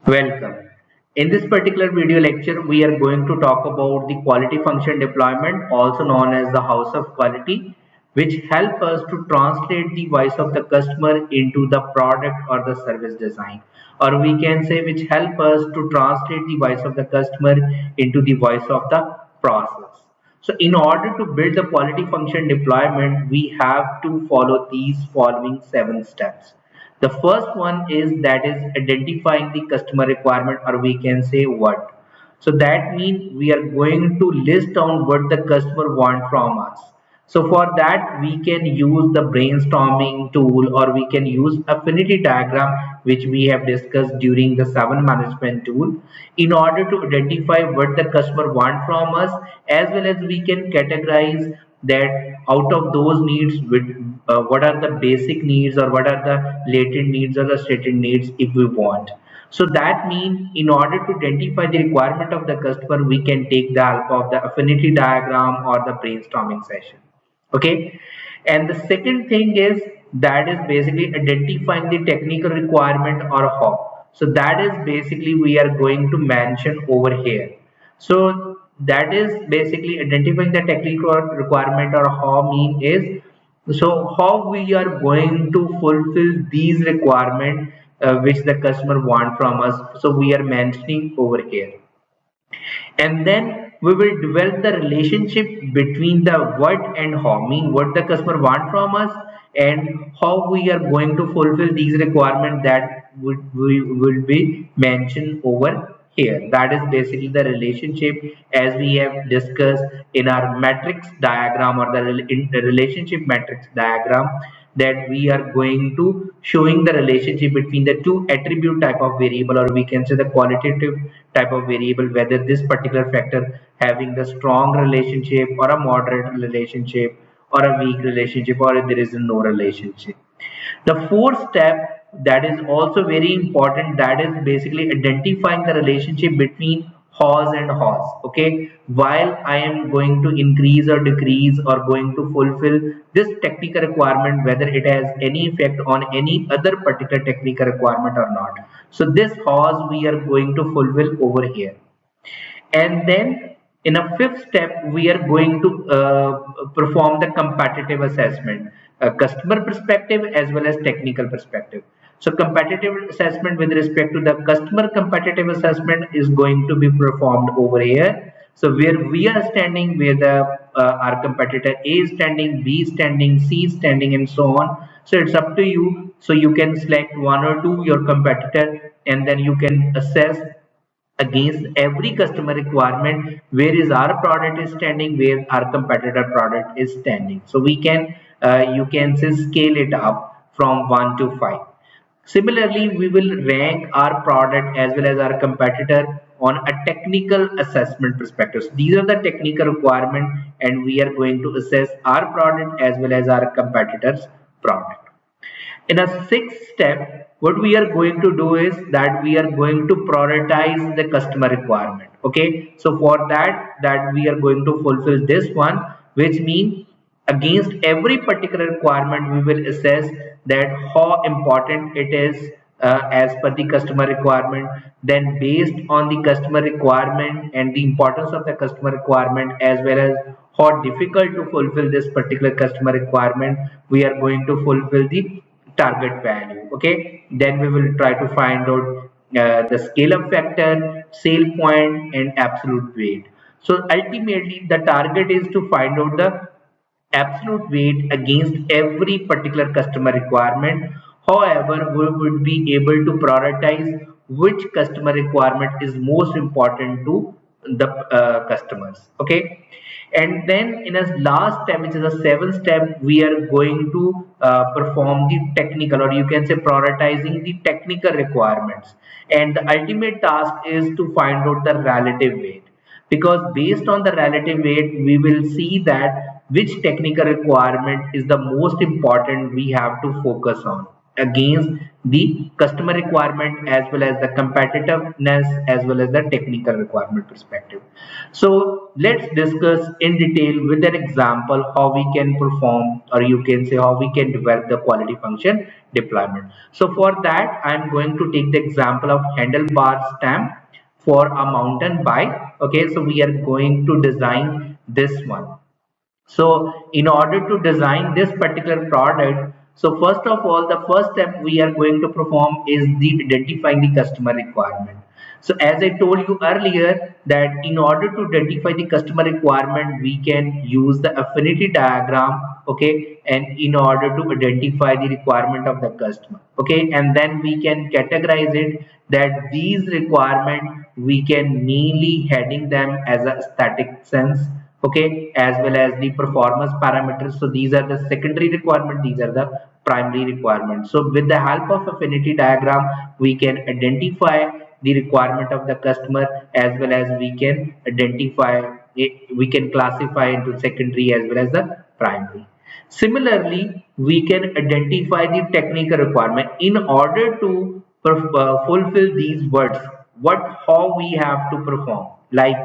Welcome. In this particular video lecture, we are going to talk about the quality function deployment, also known as the house of quality, which help us to translate the voice of the customer into the product or the service design. Or we can say which help us to translate the voice of the customer into the voice of the process. So in order to build the quality function deployment, we have to follow these following 7 steps. The first one is that is identifying the customer requirement, or we can say what. So that means we are going to list down what the customer want from us. So for that we can use the brainstorming tool, or we can use affinity diagram, which we have discussed during the 7 management tool, in order to identify what the customer want from us, as well as we can categorize that out of those needs what are the basic needs, or what are the latent needs or the stated needs if we want. So that means in order to identify the requirement of the customer, we can take the help of the affinity diagram or the brainstorming session. Okay. And the second thing is that is basically identifying the technical requirement or how. So that is basically we are going to mention over here. So that is basically identifying the technical requirement or how mean is, so how we are going to fulfill these requirements which the customer want from us. So we are mentioning over here, and then we will develop the relationship between the what and how, mean what the customer want from us and how we are going to fulfill these requirements that we will be mentioned over here. That is basically the relationship, as we have discussed in our matrix diagram, or in the relationship matrix diagram, that we are going to showing the relationship between the two attribute type of variable, or we can say the qualitative type of variable, whether this particular factor having the strong relationship or a moderate relationship or a weak relationship, or if there is no relationship. The fourth step that is also very important, that is basically identifying the relationship between horse and horse. Okay, while I am going to increase or decrease or going to fulfill this technical requirement, whether it has any effect on any other particular technical requirement or not. So this horse we are going to fulfill over here. And then in a fifth step we are going to perform the competitive assessment, customer perspective as well as technical perspective. So competitive assessment with respect to the customer competitive assessment is going to be performed over here. So where we are standing, where the our competitor A is standing, B is standing, C is standing, and so on. So it's up to you. So you can select one or two your competitor, and then you can assess against every customer requirement where is our product is standing, where our competitor product is standing. So we can you can say scale it up from 1 to 5. Similarly, we will rank our product as well as our competitor on a technical assessment perspective. So these are the technical requirements, and we are going to assess our product as well as our competitors product. In a sixth step, what we are going to do is that we are going to prioritize the customer requirement. Okay, so for that we are going to fulfill this one, which means against every particular requirement we will assess that how important it is as per the customer requirement. Then based on the customer requirement and the importance of the customer requirement, as well as how difficult to fulfill this particular customer requirement, we are going to fulfill the target value. Okay, then we will try to find out the scale up factor, sale point, and absolute weight. So ultimately the target is to find out the absolute weight against every particular customer requirement. However, we would be able to prioritize which customer requirement is most important to the customers. Okay, and then in a last step, which is a seventh step, we are going to perform the technical, or you can say prioritizing the technical requirements, and the ultimate task is to find out the relative weight, because based on the relative weight we will see that which technical requirement is the most important we have to focus on. against the customer requirement as well as the competitiveness as well as the technical requirement perspective. So let's discuss in detail with an example how we can perform, or you can say how we can develop the quality function deployment. So for that I'm going to take the example of handlebar stamp for a mountain bike. Okay, so we are going to design this one. So in order to design this particular product, so first of all, the first step we are going to perform is the identifying the customer requirement. So as I told you earlier that in order to identify the customer requirement, we can use the affinity diagram, okay, and in order to identify the requirement of the customer, okay, and then we can categorize it that these requirement we can mainly heading them as a static sense, okay, as well as the performance parameters. So these are the secondary requirement, these are the primary requirements. So with the help of affinity diagram we can identify the requirement of the customer as well as we can identify it, we can classify into secondary as well as the primary. Similarly, we can identify the technical requirement in order to fulfill these words. What how we have to perform, like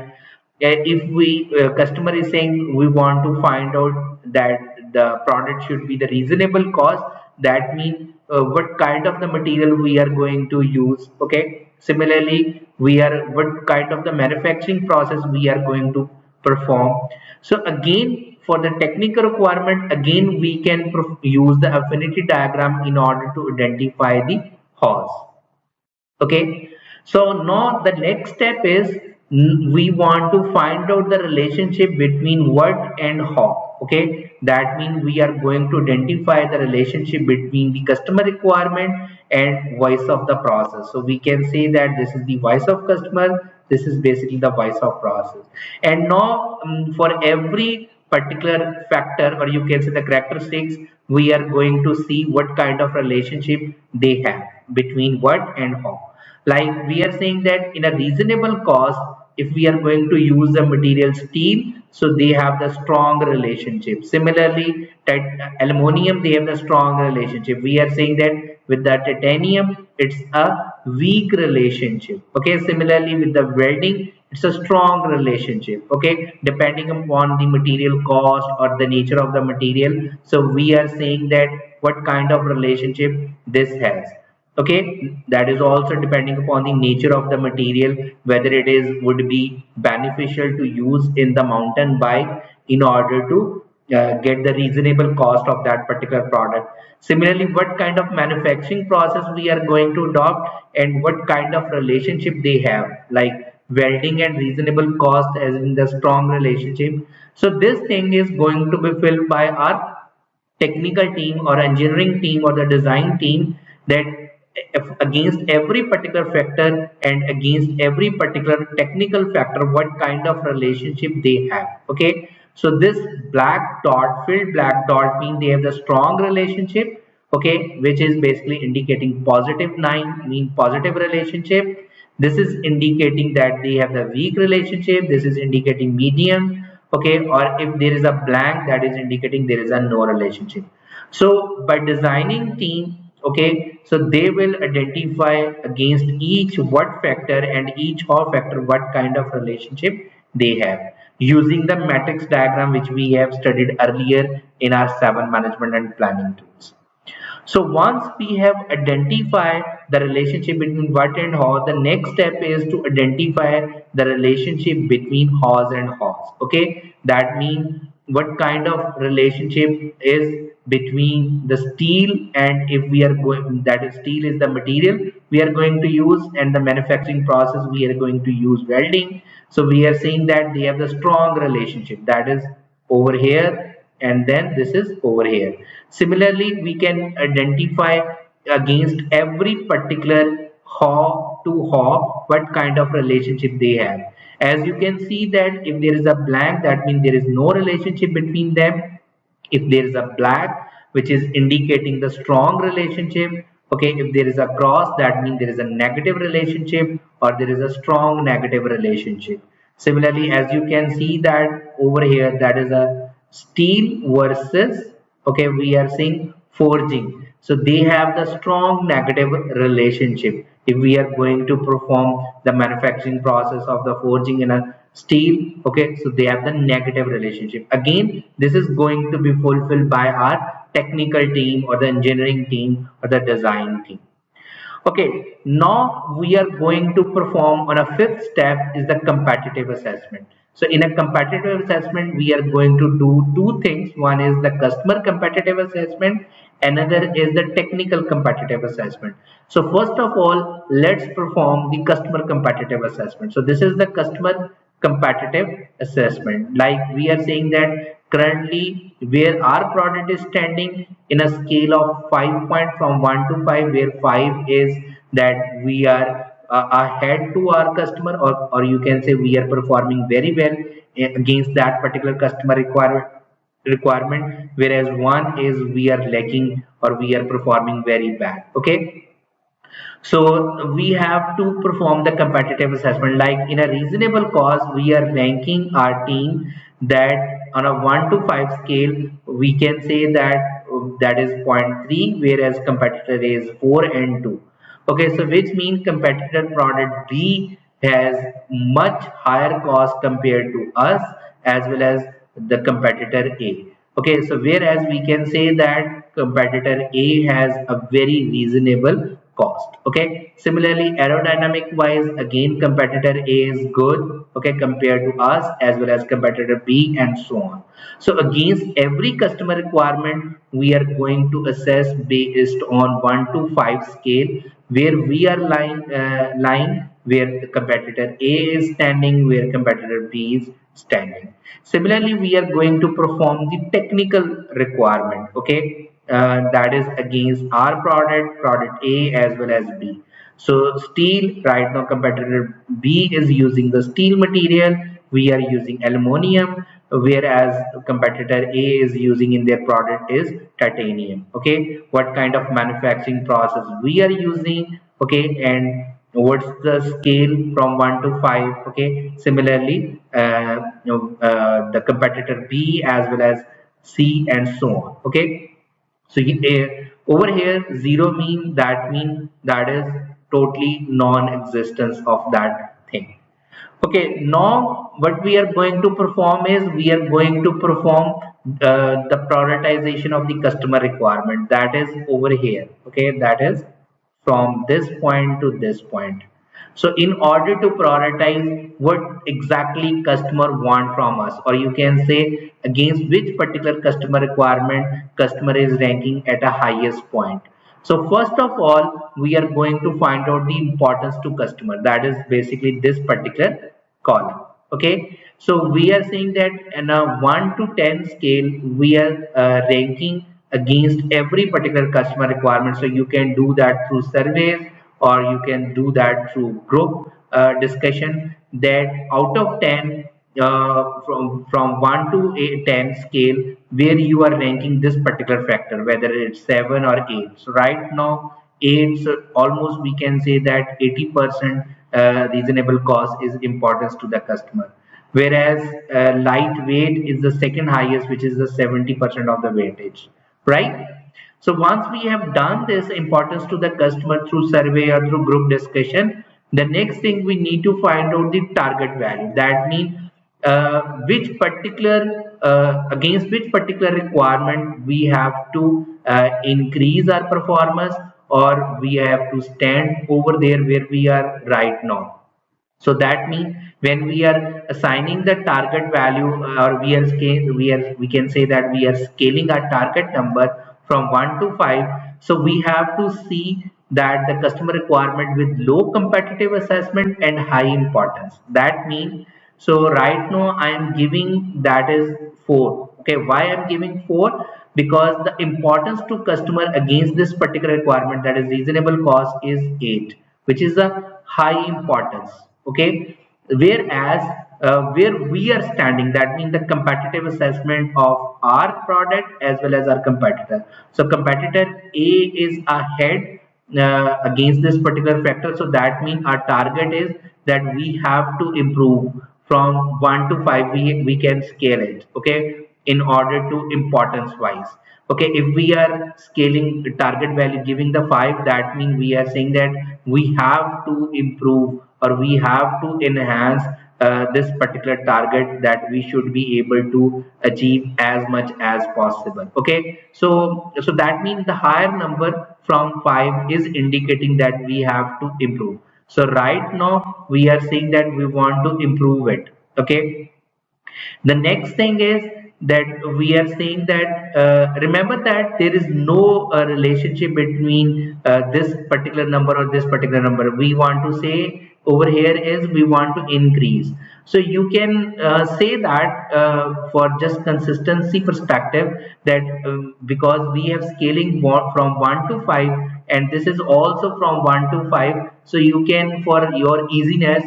if we customer is saying we want to find out that the product should be the reasonable cost, that means what kind of the material we are going to use, okay. Similarly, we are what kind of the manufacturing process we are going to perform. So again, for the technical requirement, again we can use the affinity diagram in order to identify the horse. Okay, so now the next step is we want to find out the relationship between what and how. Okay, that means we are going to identify the relationship between the customer requirement and voice of the process. So we can say that this is the voice of customer, this is basically the voice of process. And now for every particular factor, or you can say the characteristics, we are going to see what kind of relationship they have between what and how. Like we are saying that in a reasonable cost, if we are going to use the material steel, so they have the strong relationship. Similarly, aluminum, they have the strong relationship. We are saying that with the titanium, it's a weak relationship. Okay, similarly with the welding, it's a strong relationship. Okay, depending upon the material cost or the nature of the material. So we are saying that what kind of relationship this has. Okay, that is also depending upon the nature of the material, whether it is would be beneficial to use in the mountain bike in order to get the reasonable cost of that particular product. Similarly, what kind of manufacturing process we are going to adopt and what kind of relationship they have, like welding and reasonable cost as in the strong relationship. So this thing is going to be filled by our technical team or engineering team or the design team, that if against every particular factor and against every particular technical factor what kind of relationship they have. Okay, so this black dot, filled black dot, means they have the strong relationship, okay, which is basically indicating positive 9, mean positive relationship. This is indicating that they have the weak relationship, this is indicating medium, okay, or if there is a blank, that is indicating there is a no relationship. So by designing team, okay, so they will identify against each what factor and each how factor what kind of relationship they have using the matrix diagram which we have studied earlier in our 7 management and planning tools. So once we have identified the relationship between what and how, the next step is to identify the relationship between horse and horse. Okay, that means what kind of relationship is between the steel, and if we are going, that is steel is the material we are going to use, and the manufacturing process we are going to use welding. So we are saying that they have the strong relationship, that is over here, and then this is over here. Similarly, we can identify against every particular haw to haw what kind of relationship they have. As you can see that if there is a blank, that means there is no relationship between them. If there is a black, which is indicating the strong relationship, okay, if there is a cross, that means there is a negative relationship or there is a strong negative relationship. Similarly, as you can see that over here, that is a steel versus, okay, we are seeing forging. So they have the strong negative relationship. If we are going to perform the manufacturing process of the forging in a steel, okay, so they have the negative relationship. Again, this is going to be fulfilled by our technical team or the engineering team or the design team. Okay, now we are going to perform on a fifth step is the competitive assessment. So in a competitive assessment, we are going to do two things. One is the customer competitive assessment, another is the technical competitive assessment. So first of all, let's perform the customer competitive assessment. So this is the customer competitive assessment. Like we are saying that currently where our product is standing in a scale of 5 point from 1 to 5, where 5 is that we are ahead to our customer, or you can say we are performing very well against that particular customer requirement, whereas 1 is we are lacking or we are performing very bad. Okay, so we have to perform the competitive assessment. Like in a reasonable cost, we are ranking our team that on a 1 to 5 scale, we can say that that is zero point 0.3, whereas competitor is 4 and 2. Okay, so which means competitor product B has much higher cost compared to us as well as the competitor A. Okay, so whereas we can say that competitor A has a very reasonable cost. Okay, similarly aerodynamic wise, again competitor A is good, okay, compared to us as well as competitor B and so on. So against every customer requirement, we are going to assess based on 1 to 5 scale, where we are lying where the competitor A is standing, where competitor B is standing. Similarly, we are going to perform the technical requirement, okay, that is against our product A as well as B. So steel, right now competitor B is using the steel material, we are using aluminum, whereas competitor A is using in their product is titanium. Okay, what kind of manufacturing process we are using, okay, and what's the scale from 1 to 5. Okay, similarly the competitor B as well as C and so on. Okay, so over here 0 mean that is totally non-existence of that thing. Okay, now what we are going to perform is we are going to perform the prioritization of the customer requirement, that is over here. Okay, that is from this point to this point. So in order to prioritize what exactly customer want from us, or you can say against which particular customer requirement customer is ranking at a highest point. So first of all, we are going to find out the importance to customer. That is basically this particular column. Okay, so we are saying that in a 1 to 10 scale, we are ranking against every particular customer requirement. So you can do that through surveys, or you can do that through group discussion, that out of 10, from 1 to 10 scale, where you are ranking this particular factor, whether it's 7 or 8. So right now 8, so almost we can say that 80% reasonable cost is importance to the customer, whereas lightweight is the second highest, which is the 70% of the weightage, right? So once we have done this importance to the customer through survey or through group discussion, the next thing we need to find out the target value. That means which particular against which particular requirement we have to increase our performance, or we have to stand over there where we are right now. So that means when we are assigning the target value, or we can say that we are scaling our target number from 1 to 5. So we have to see that the customer requirement with low competitive assessment and high importance. That means, so right now I am giving that is 4. Okay, why I am giving 4? Because the importance to customer against this particular requirement, that is reasonable cost, is 8, which is a high importance. Okay, whereas where we are standing, that means the competitive assessment of our product as well as our competitor. So competitor A is ahead against this particular factor, so that means our target is that we have to improve from 1 to 5. We can scale it. Okay, in order to importance wise. Okay, if we are scaling the target value giving the 5, that means we are saying that we have to improve or we have to enhance this particular target, that we should be able to achieve as much as possible. Okay, so that means the higher number from 5 is indicating that we have to improve. So right now we are saying that we want to improve it. Okay, the next thing is that we are saying that remember that there is no relationship between this particular number or this particular number. We want to say over here is we want to increase. So you can say that for just consistency perspective, that because we have scaling from 1 to 5 and this is also from 1 to 5, so you can, for your easiness,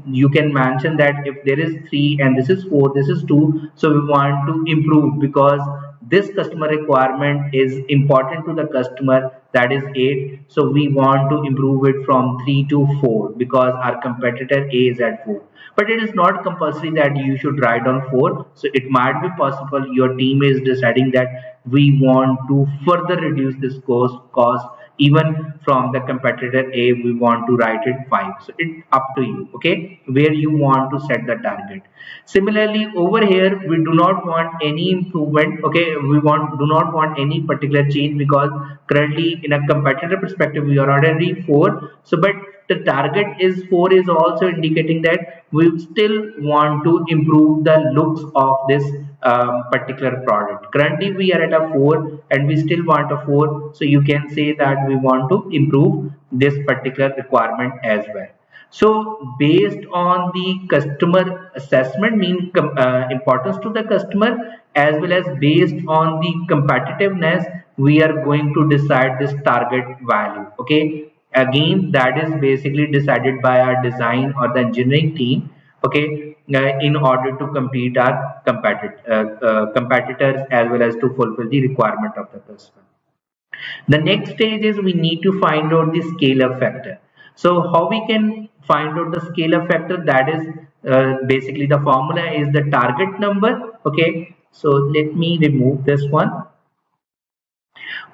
you can mention that if there is 3 and this is 4, this is 2, so we want to improve because this customer requirement is important to the customer, that is 8, so we want to improve it from 3 to 4 because our competitor A is at 4. But it is not compulsory that you should write on 4, so it might be possible your team is deciding that we want to further reduce this cost even from the competitor A, we want to write it 5. So it's up to you, okay, where you want to set the target. Similarly, over here, we do not want any improvement, okay, do not want any particular change because currently in a competitor perspective, we are already 4. So, but the target is 4 is also indicating that we still want to improve the looks of this particular product. Currently we are at a 4 and we still want a 4, so you can say that we want to improve this particular requirement as well. So based on the customer assessment, mean importance to the customer, as well as based on the competitiveness, we are going to decide this target value. Okay, again that is basically decided by our design or the engineering team. Okay, in order to compete our competitors as well as to fulfill the requirement of the customer. The next stage is we need to find out the scalar factor. So how we can find out the scalar factor? That is basically the formula is the target number. Okay, so let me remove this one.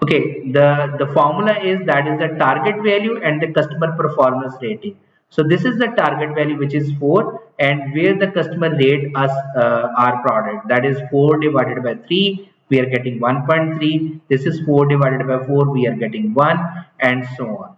Okay, the formula is that is the target value and the customer performance rating. So this is the target value, which is 4, and where the customer rate us our product, that is 4 divided by 3, we are getting 1.3. This is 4 divided by 4, we are getting 1, and so on.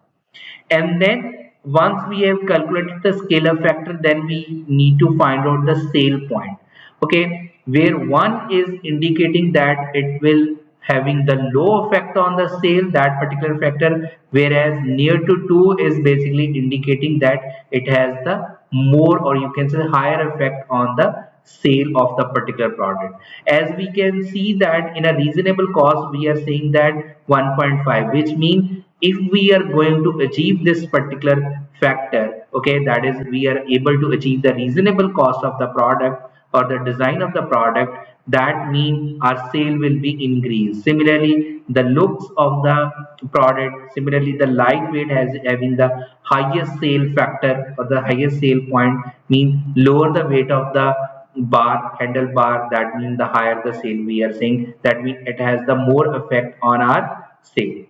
And then once we have calculated the scalar factor, then we need to find out the sale point. Okay, where 1 is indicating that it will having the low effect on the sale, that particular factor, whereas near to 2 is basically indicating that it has the more, or you can say higher effect on the sale of the particular product. As we can see that in a reasonable cost, we are saying that 1.5, which means if we are going to achieve this particular factor, okay, that is we are able to achieve the reasonable cost of the product or the design of the product, that means our sale will be increased. Similarly, the looks of the product, similarly the lightweight has having the highest sale factor or the highest sale point, means lower the weight of the handle bar, that means the higher the sale. We are saying that it has the more effect on our sale.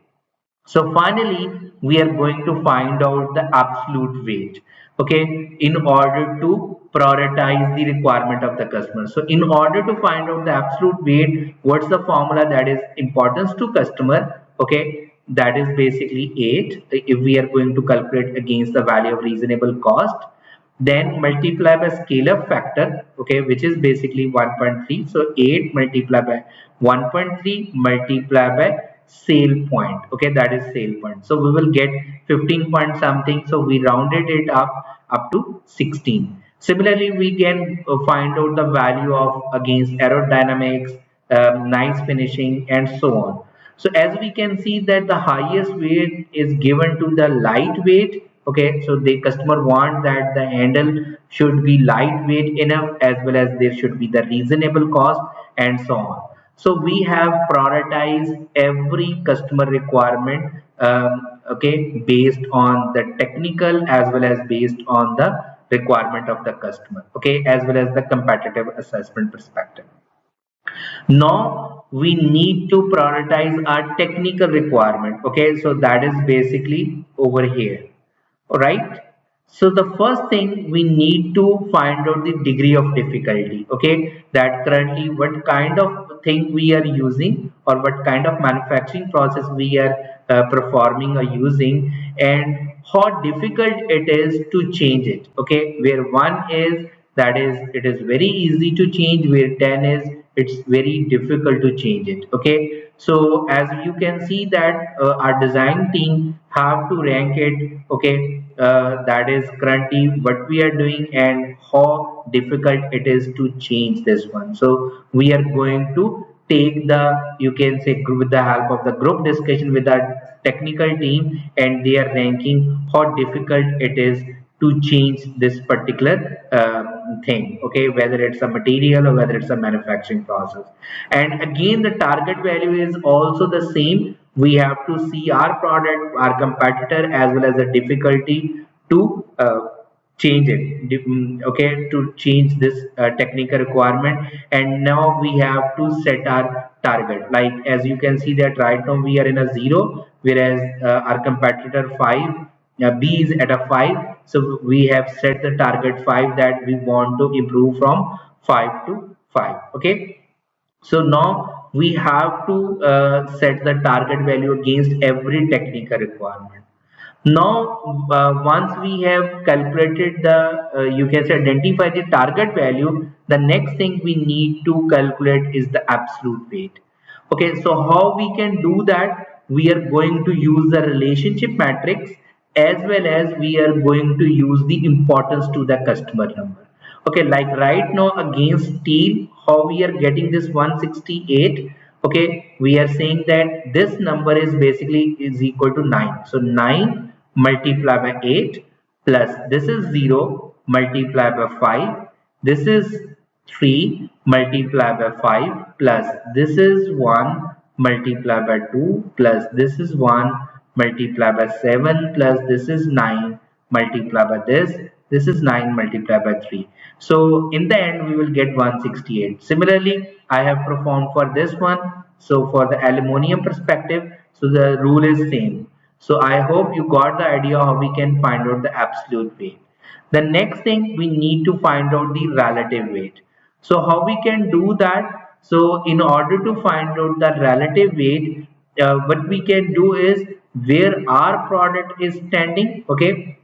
So finally, we are going to find out the absolute weight, okay, in order to prioritize the requirement of the customer. So in order to find out the absolute weight, what's the formula? That is importance to customer, okay, that is basically 8. If we are going to calculate against the value of reasonable cost, then multiply by scalar factor, okay, which is basically 1.3. So 8 multiplied by 1.3 multiplied by sale point, okay, that is sale point. So we will get 15 point something, so we rounded it up to 16. Similarly, we can find out the value of against aerodynamics, nice finishing, and so on. So as we can see that the highest weight is given to the lightweight. Okay, so the customer want that the handle should be lightweight enough, as well as there should be the reasonable cost, and so on. So we have prioritized every customer requirement, okay, based on the technical as well as based on the requirement of the customer, okay, as well as the competitive assessment perspective. Now we need to prioritize our technical requirement. Okay, so that is basically over here. All right. So the first thing we need to find out the degree of difficulty. Okay, that currently what kind of thing we are using or what kind of manufacturing process we are performing or using, and how difficult it is to change it. Okay, where one is that is it is very easy to change, where 10 is it's very difficult to change it. Okay, so as you can see that our design team have to rank it. Okay, that is currently what we are doing and how difficult it is to change this one. So we are going to take the, you can say, with the help of the group discussion with our technical team, and they are ranking how difficult it is to change this particular thing. Okay, whether it's a material or whether it's a manufacturing process. And again, the target value is also the same. We have to see our product, our competitor, as well as the difficulty to change it. Okay, to change this technical requirement. And now we have to set our target, like as you can see that right now we are in a 0, whereas our competitor 5, B is at a 5. So we have set the target 5, that we want to improve from 5 to 5. Okay, so now we have to set the target value against every technical requirement. Now, once we have calculated the, you can say identify the target value, the next thing we need to calculate is the absolute weight. Okay, so how we can do that? We are going to use the relationship matrix, as well as we are going to use the importance to the customer number. Okay, like right now against steel, how we are getting this 168. Okay, we are saying that this number is basically is equal to 9. So 9 multiplied by 8 plus this is 0 multiplied by 5. This is 3 multiplied by 5 plus this is 1 multiplied by 2 plus this is 1 multiplied by 7 plus this is 9 multiplied by this is 9 multiplied by 3. So in the end we will get 168. Similarly, I have performed for this one. So for the aluminum perspective, so the rule is same. So I hope you got the idea how we can find out the absolute weight. The next thing we need to find out the relative weight. So how we can do that? So in order to find out the relative weight, what we can do is where our product is standing. Okay,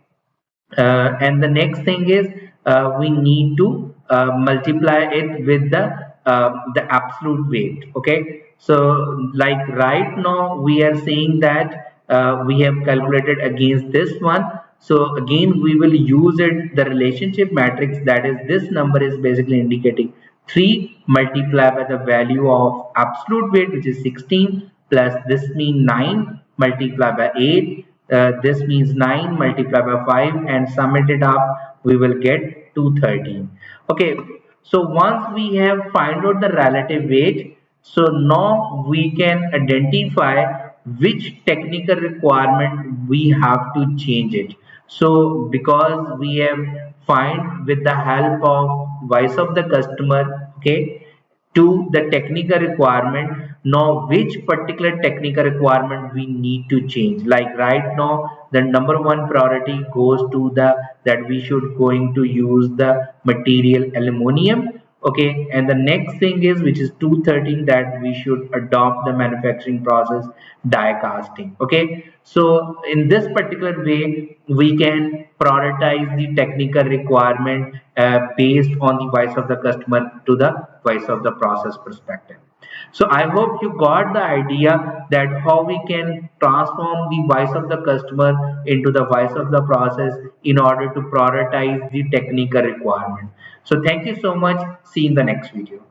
and the next thing is we need to multiply it with the absolute weight. Okay, so like right now we are saying that we have calculated against this one. So again we will use it the relationship matrix, that is this number is basically indicating 3 multiplied by the value of absolute weight, which is 16, plus this means 9 multiplied by 8. This means 9 multiplied by 5, and sum it up, we will get 213. Okay, so once we have find out the relative weight, so now we can identify which technical requirement we have to change it. So because we have find with the help of voice of the customer, okay, to the technical requirement, now which particular technical requirement we need to change. Like right now the number one priority goes to the that we should going to use the material aluminum. Okay, and the next thing is which is 213, that we should adopt the manufacturing process die casting. Okay, so in this particular way we can prioritize the technical requirement based on the voice of the customer to the voice of the process perspective. So I hope you got the idea that how we can transform the voice of the customer into the voice of the process in order to prioritize the technical requirement. So thank you so much. See you in the next video.